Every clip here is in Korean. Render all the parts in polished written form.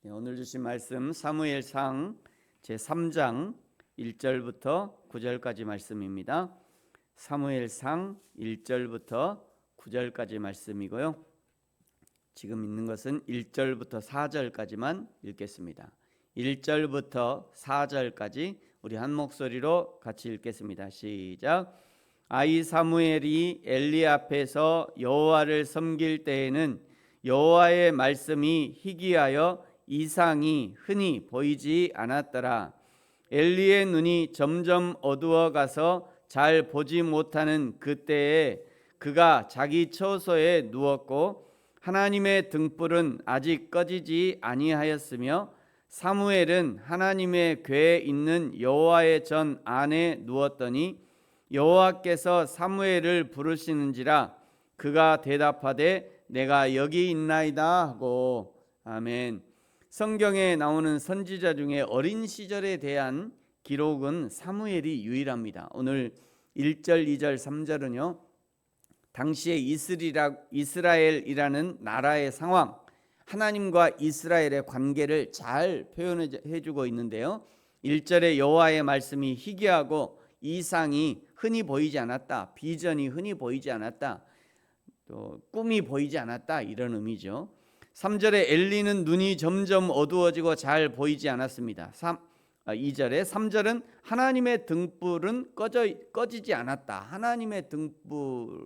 오늘 주신 말씀 사무엘상 제3장 1절부터 9절까지 말씀입니다. 사무엘상 1절부터 9절까지 말씀이고요. 지금 있는 것은 1절부터 4절까지만 읽겠습니다. 1절부터 4절까지 우리 한 목소리로 같이 읽겠습니다. 시작. 아이 사무엘이 엘리 앞에서 여호와를 섬길 때에는 여호와의 말씀이 희귀하여 이상이 흔히 보이지 않았더라. 엘리의 눈이 점점 어두워 가서 잘 보지 못하는 그때에 그가 자기 처소에 누웠고 하나님의 등불은 아직 꺼지지 아니하였으며 사무엘은 하나님의 궤에 있는 여호와의 전 안에 누웠더니 여호와께서 사무엘을 부르시는지라 그가 대답하되 내가 여기 있나이다 하고. 아멘. 성경에 나오는 선지자 중에 어린 시절에 대한 기록은 사무엘이 유일합니다. 오늘 1절, 2절, 3절은요 당시에 이스라엘이라는 나라의 상황, 하나님과 이스라엘의 관계를 잘 표현해 주고 있는데요. 1절에 여호와의 말씀이 희귀하고 이상이 흔히 보이지 않았다, 비전이 흔히 보이지 않았다, 또 꿈이 보이지 않았다, 이런 의미죠. 3절에 엘리는 눈이 점점 어두워지고 잘 보이지 않았습니다. 2절에 3절은 하나님의 등불은 꺼지지 않았다, 하나님의 등불이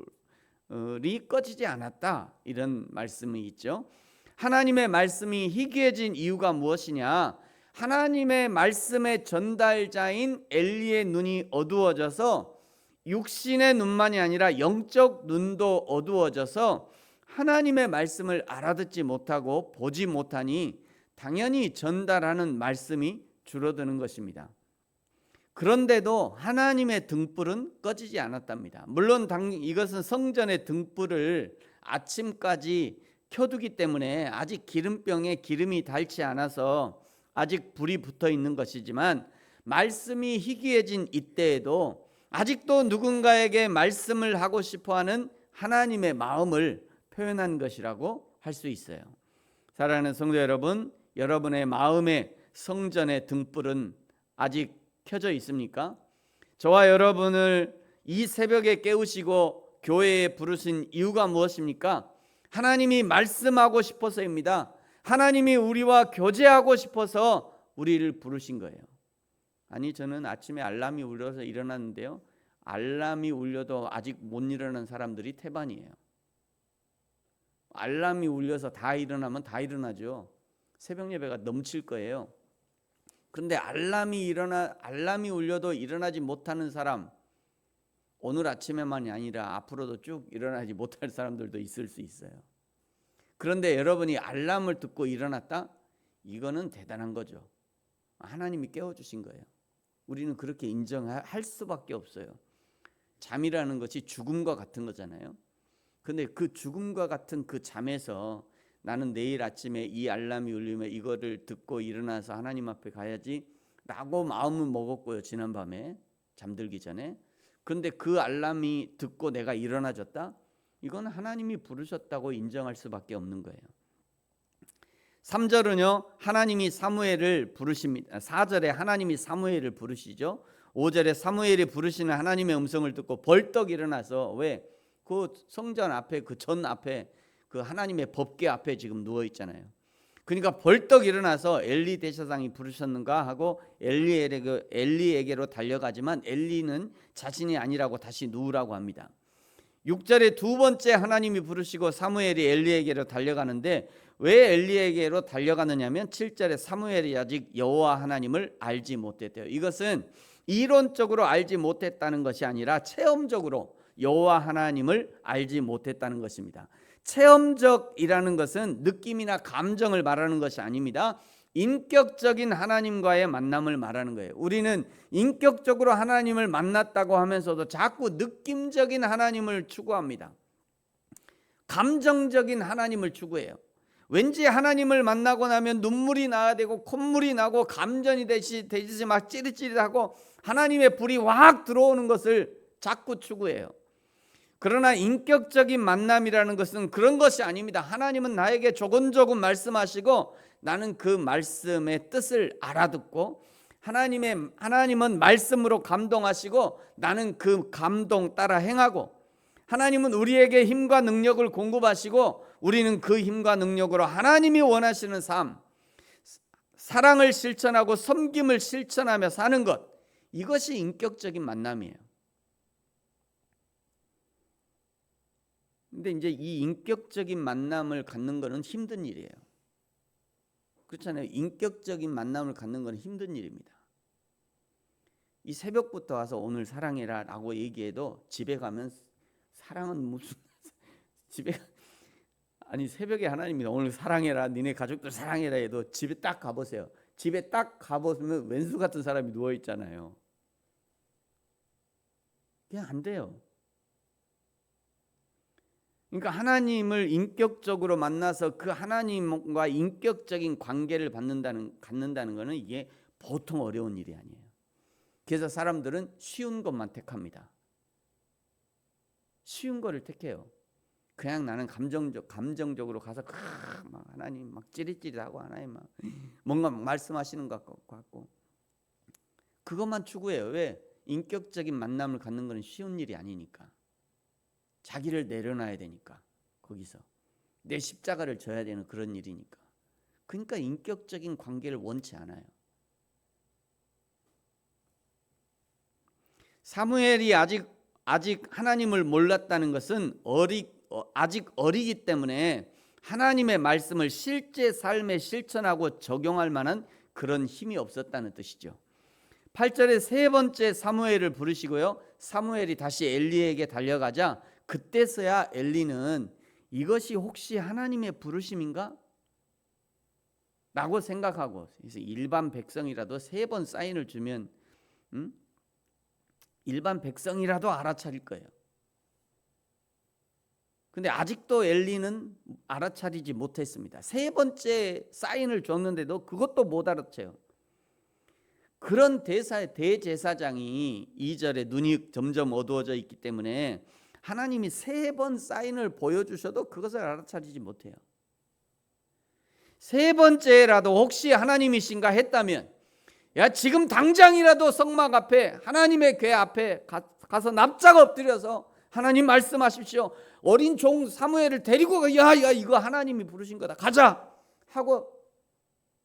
꺼지지 않았다, 이런 말씀이 있죠. 하나님의 말씀이 희귀해진 이유가 무엇이냐? 하나님의 말씀의 전달자인 엘리의 눈이 어두워져서 육신의 눈만이 아니라 영적 눈도 어두워져서 하나님의 말씀을 알아듣지 못하고 보지 못하니 당연히 전달하는 말씀이 줄어드는 것입니다. 그런데도 하나님의 등불은 꺼지지 않았답니다. 물론 이것은 성전의 등불을 아침까지 켜두기 때문에 아직 기름병에 기름이 닳지 않아서 아직 불이 붙어 있는 것이지만 말씀이 희귀해진 이때에도 아직도 누군가에게 말씀을 하고 싶어하는 하나님의 마음을 표현한 것이라고 할 수 있어요. 사랑하는 성도 여러분, 여러분의 마음의 성전의 등불은 아직 켜져 있습니까? 저와 여러분을 이 새벽에 깨우시고 교회에 부르신 이유가 무엇입니까? 하나님이 말씀하고 싶어서입니다. 하나님이 우리와 교제하고 싶어서 우리를 부르신 거예요. 아니, 저는 아침에 알람이 울려서 일어났는데요, 알람이 울려도 아직 못 일어난 사람들이 태반이에요. 알람이 울려서 다 일어나면 다 일어나죠. 새벽 예배가 넘칠 거예요. 그런데 알람이 울려도 일어나지 못하는 사람, 오늘 아침에만이 아니라 앞으로도 쭉 일어나지 못할 사람들도 있을 수 있어요. 그런데 여러분이 알람을 듣고 일어났다? 이거는 대단한 거죠. 하나님이 깨워주신 거예요. 우리는 그렇게 인정할 수밖에 없어요. 잠이라는 것이 죽음과 같은 거잖아요. 근데 그 죽음과 같은 그 잠에서 나는 내일 아침에 이 알람이 울리면 이거를 듣고 일어나서 하나님 앞에 가야지 라고 마음은 먹었고요, 지난밤에 잠들기 전에. 그런데 그 알람이 듣고 내가 일어나졌다? 이건 하나님이 부르셨다고 인정할 수밖에 없는 거예요. 3절은요 하나님이 사무엘을 부르십니다. 4절에 하나님이 사무엘을 부르시죠. 5절에 사무엘이 부르시는 하나님의 음성을 듣고 벌떡 일어나서, 왜? 그 성전 앞에, 그 전 앞에, 그 하나님의 법궤 앞에 지금 누워 있잖아요. 그러니까 벌떡 일어나서 엘리 대제사장이 부르셨는가 하고 엘리에게로 달려가지만 엘리는 자신이 아니라고 다시 누우라고 합니다. 6절에 두 번째 하나님이 부르시고 사무엘이 엘리에게로 달려가는데 왜 엘리에게로 달려가느냐면 7절에 사무엘이 아직 여호와 하나님을 알지 못했대요. 이것은 이론적으로 알지 못했다는 것이 아니라 체험적으로 여호와 하나님을 알지 못했다는 것입니다. 체험적이라는 것은 느낌이나 감정을 말하는 것이 아닙니다. 인격적인 하나님과의 만남을 말하는 거예요. 우리는 인격적으로 하나님을 만났다고 하면서도 자꾸 느낌적인 하나님을 추구합니다. 감정적인 하나님을 추구해요. 왠지 하나님을 만나고 나면 눈물이 나야 되고 콧물이 나고 감전이 되듯이 막 찌릿찌릿하고 하나님의 불이 확 들어오는 것을 자꾸 추구해요. 그러나 인격적인 만남이라는 것은 그런 것이 아닙니다. 하나님은 나에게 조곤조곤 말씀하시고 나는 그 말씀의 뜻을 알아듣고 하나님은 말씀으로 감동하시고 나는 그 감동 따라 행하고, 하나님은 우리에게 힘과 능력을 공급하시고 우리는 그 힘과 능력으로 하나님이 원하시는 삶, 사랑을 실천하고 섬김을 실천하며 사는 것, 이것이 인격적인 만남이에요. 근데 이제 이 인격적인 만남을 갖는 것은 힘든 일이에요. 그렇잖아요. 인격적인 만남을 갖는 것은 힘든 일입니다. 이 새벽부터 와서 오늘 사랑해라 라고 얘기해도 집에 가면 사랑은 무슨 집에 아니 새벽에 하나님이 오늘 사랑해라, 니네 가족들 사랑해라 해도 집에 딱 가보세요. 집에 딱 가보면 왼수 같은 사람이 누워 있잖아요. 그냥 안 돼요. 그러니까 하나님을 인격적으로 만나서 그 하나님과 인격적인 관계를 갖는다는 것은 이게 보통 어려운 일이 아니에요. 그래서 사람들은 쉬운 것만 택합니다. 쉬운 거를 택해요. 그냥 나는 감정적으로 가서 막 하나님 막 찌릿찌릿하고 하나님 막 뭔가 말씀하시는 것 같고 그것만 추구해요. 왜? 인격적인 만남을 갖는 것은 쉬운 일이 아니니까. 자기를 내려놔야 되니까, 거기서 내 십자가를 져야 되는 그런 일이니까. 그러니까 인격적인 관계를 원치 않아요. 사무엘이 아직 하나님을 몰랐다는 것은 아직 어리기 때문에 하나님의 말씀을 실제 삶에 실천하고 적용할 만한 그런 힘이 없었다는 뜻이죠. 8절에 세 번째 사무엘을 부르시고요, 사무엘이 다시 엘리에게 달려가자 그때서야 엘리는 이것이 혹시 하나님의 부르심인가? 라고 생각하고, 그래서 일반 백성이라도 3번 사인을 주면 일반 백성이라도 알아차릴 거예요. 근데 아직도 엘리는 알아차리지 못했습니다. 3번째 사인을 줬는데도 그것도 못 알아채요. 그런 대제사장이 2절에 눈이 점점 어두워져 있기 때문에 하나님이 3번 사인을 보여주셔도 그것을 알아차리지 못해요. 3번째라도 혹시 하나님이신가 했다면, 야 지금 당장이라도 성막 앞에 하나님의 궤 앞에 가서 납작 엎드려서 하나님 말씀하십시오. 어린 종 사무엘을 데리고 가. 야 이거 하나님이 부르신 거다. 가자 하고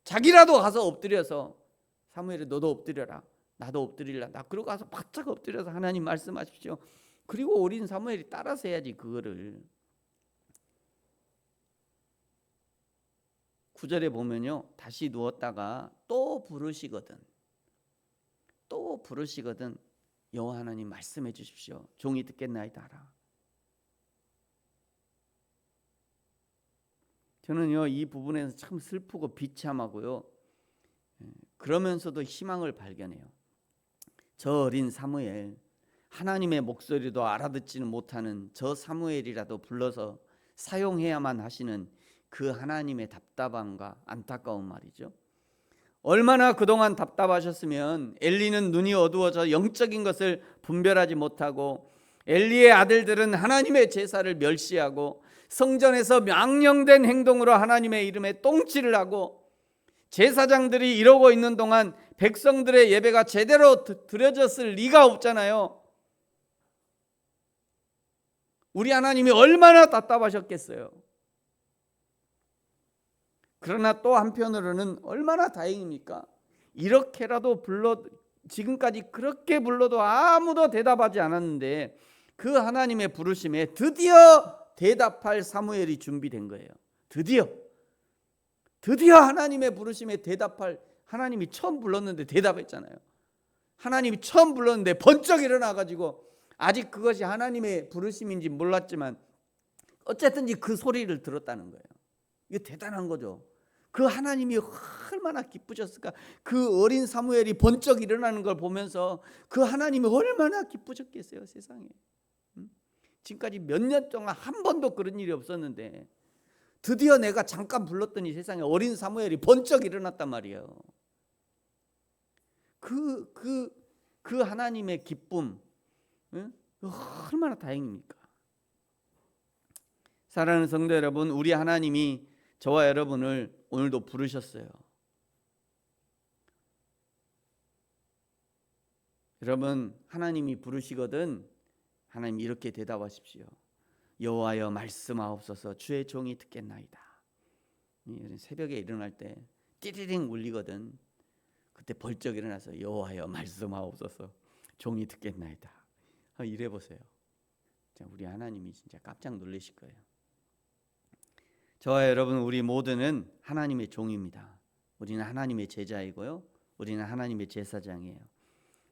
자기라도 가서 엎드려서, 사무엘이 너도 엎드려라, 나도 엎드리라. 나 그러고 가서 바짝 엎드려서 하나님 말씀하십시오. 그리고 어린 사무엘이 따라서 해야지 그거를. 9절에 보면요, 다시 누웠다가 또 부르시거든 여호와 하나님 말씀해 주십시오. 종이 듣겠나이다 하라. 저는요 이 부분에서 참 슬프고 비참하고요, 그러면서도 희망을 발견해요. 저 어린 사무엘, 하나님의 목소리도 알아듣지는 못하는 저 사무엘이라도 불러서 사용해야만 하시는 그 하나님의 답답함과 안타까운 말이죠. 얼마나 그동안 답답하셨으면 엘리는 눈이 어두워져 영적인 것을 분별하지 못하고, 엘리의 아들들은 하나님의 제사를 멸시하고 성전에서 명령된 행동으로 하나님의 이름에 똥칠을 하고, 제사장들이 이러고 있는 동안 백성들의 예배가 제대로 드려졌을 리가 없잖아요. 우리 하나님이 얼마나 답답하셨겠어요. 그러나 또 한편으로는 얼마나 다행입니까? 이렇게라도 지금까지 그렇게 불러도 아무도 대답하지 않았는데 그 하나님의 부르심에 드디어 대답할 사무엘이 준비된 거예요. 드디어 하나님의 부르심에 대답할, 하나님이 처음 불렀는데 대답했잖아요. 하나님이 처음 불렀는데 번쩍 일어나가지고, 아직 그것이 하나님의 부르심인지 몰랐지만 어쨌든지 그 소리를 들었다는 거예요. 이게 대단한 거죠. 그 하나님이 얼마나 기쁘셨을까. 그 어린 사무엘이 번쩍 일어나는 걸 보면서 그 하나님이 얼마나 기쁘셨겠어요. 세상에. 지금까지 몇 년 동안 한 번도 그런 일이 없었는데 드디어 내가 잠깐 불렀더니 세상에 어린 사무엘이 번쩍 일어났단 말이에요. 그 하나님의 기쁨, 얼마나 다행입니까? 사랑하는 성도 여러분, 우리 하나님이 저와 여러분을 오늘도 부르셨어요. 여러분, 하나님이 부르시거든 하나님 이렇게 대답하십시오. 여호와여 말씀하옵소서, 주의 종이 듣겠나이다. 새벽에 일어날 때 띠리링 울리거든. 그때 벌쩍 일어나서 여호와여 말씀하옵소서, 종이 듣겠나이다. 이래 보세요. 우리 하나님이 진짜 깜짝 놀라실 거예요. 저와 여러분, 우리 모두는 하나님의 종입니다. 우리는 하나님의 제자이고요, 우리는 하나님의 제사장이에요.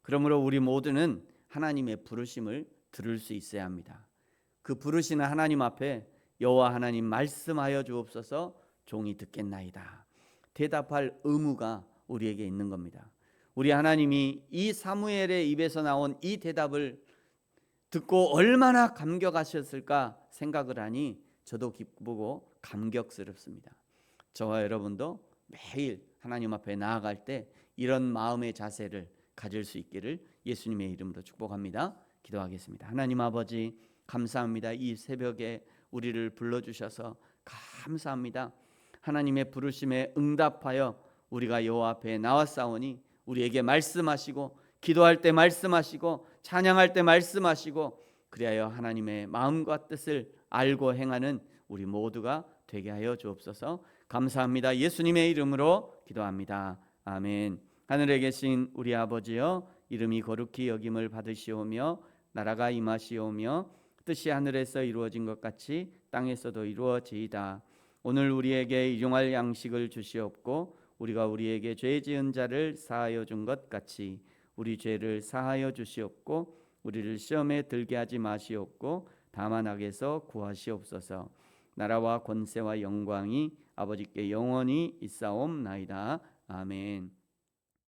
그러므로 우리 모두는 하나님의 부르심을 들을 수 있어야 합니다. 그 부르시는 하나님 앞에 여호와 하나님 말씀하여 주옵소서, 종이 듣겠나이다. 대답할 의무가 우리에게 있는 겁니다. 우리 하나님이 이 사무엘의 입에서 나온 이 대답을 듣고 얼마나 감격하셨을까 생각을 하니 저도 기쁘고 감격스럽습니다. 저와 여러분도 매일 하나님 앞에 나아갈 때 이런 마음의 자세를 가질 수 있기를 예수님의 이름으로 축복합니다. 기도하겠습니다. 하나님 아버지, 감사합니다. 이 새벽에 우리를 불러주셔서 감사합니다. 하나님의 부르심에 응답하여 우리가 여호와 앞에 나왔사오니 우리에게 말씀하시고, 기도할 때 말씀하시고, 찬양할 때 말씀하시고, 그리하여 하나님의 마음과 뜻을 알고 행하는 우리 모두가 되게 하여 주옵소서. 감사합니다. 예수님의 이름으로 기도합니다. 아멘. 하늘에 계신 우리 아버지여, 이름이 거룩히 여김을 받으시오며 나라가 임하시오며 뜻이 하늘에서 이루어진 것 같이 땅에서도 이루어지이다. 오늘 우리에게 일용할 양식을 주시옵고 우리가 우리에게 죄 지은 자를 사하여 준 것 같이 우리 죄를 사하여 주시옵고 우리를 시험에 들게 하지 마시옵고 다만 악에서 구하시옵소서. 나라와 권세와 영광이 아버지께 영원히 있사옵나이다. 아멘.